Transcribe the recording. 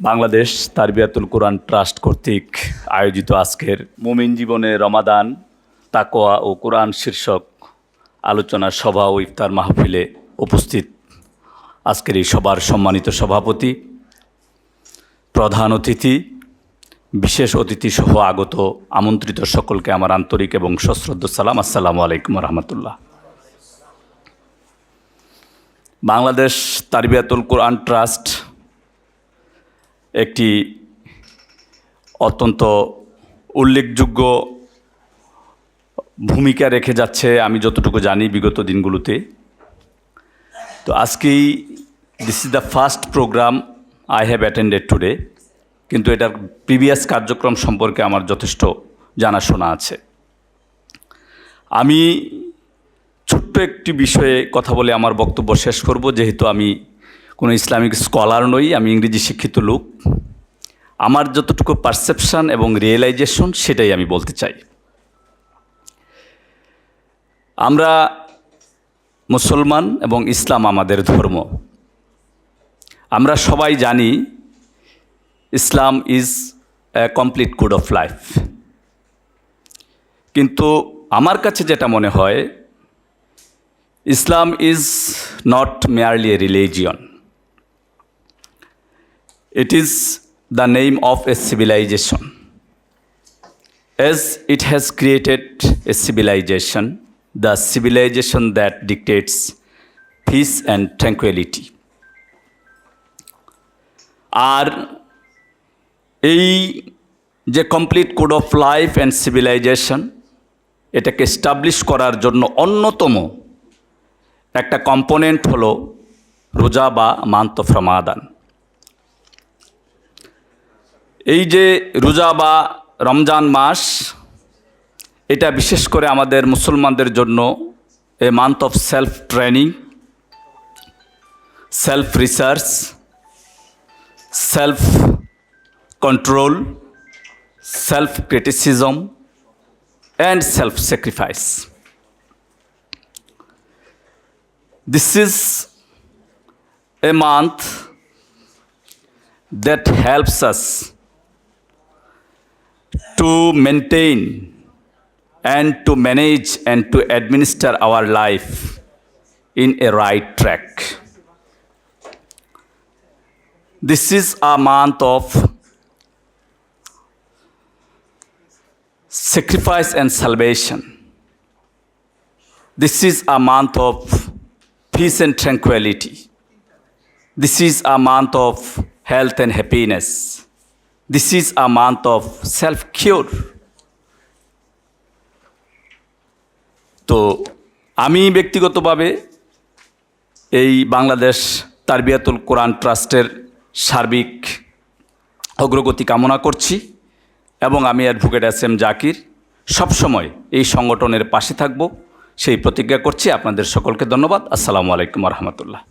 বাংলাদেশ তারবিয়াতুল কোরআন trust কর্তৃক আয়োজিত আজকের মুমিন জীবনে রমাদান তাকওয়া ও কোরআন শীর্ষক আলোচনা সভা ও ইফতার মাহফিলে উপস্থিত আজকের এই সভার সম্মানিত সভাপতি, প্রধান অতিথি, বিশেষ অতিথি সহ আগত আমন্ত্রিত সকলকে আমার আন্তরিক এবং সশ্রদ্ধ সালাম। আসসালামু আলাইকুম রহমতুল্লাহ। বাংলাদেশ তারবিয়াতুল কোরআন ট্রাস্ট একটি অত্যন্ত উল্লেখযোগ্য ভূমিকা রেখে যাচ্ছে আমি যতটুকু জানি বিগত দিনগুলোতে। তো আজকেই this is the first program I have attended today, কিন্তু এটার প্রিভিয়াস কার্যক্রম সম্পর্কে আমার যথেষ্ট জানাশোনা আছে। আমি ছোট্ট একটি বিষয়ে কথা বলে আমার বক্তব্য শেষ করব, যেহেতু আমি কোনো ইসলামিক স্কলার নই, আমি ইংরেজি শিক্ষিত লোক। আমার যতটুকু পারসেপশন এবং রিয়েলাইজেশন সেটাই আমি বলতে চাই। আমরা মুসলমান এবং ইসলাম আমাদের ধর্ম। আমরা সবাই জানি Islam is a complete code of life. কিন্তু আমার কাছে যেটা মনে হয়, Islam is not merely a religion, it is the name of a civilization. As it has created a civilization, the civilization that dictates peace and tranquility. আর এই যে complete code of life and civilization, এটাকে establish করার জন্য অন্যতম একটা component হলো রোজা বা মান্থ অফ রমাদান। এই যে রোজা বা রমজান মাস, এটা বিশেষ করে আমাদের মুসলমানদের জন্য a month of self training, self research, self control, self criticism and self sacrifice. This is a month that helps us to maintain and to manage and to administer our life in a right track. This is a month of sacrifice and salvation. This is a month of peace and tranquility. This is a month of health and happiness. This is a month of self-cure. তো আমি ব্যক্তিগতভাবে এই বাংলাদেশ তারবিয়াতুল কোরআন ট্রাস্টের সার্বিক অগ্রগতি কামনা করছি এবং আমি অ্যাডভোকেট এস.এম. জাকির সবসময় এই সংগঠনের পাশে থাকব সেই প্রতিজ্ঞা করছি। আপনাদের সকলকে ধন্যবাদ। আসসালামু আলাইকুম রহমতুল্লাহ।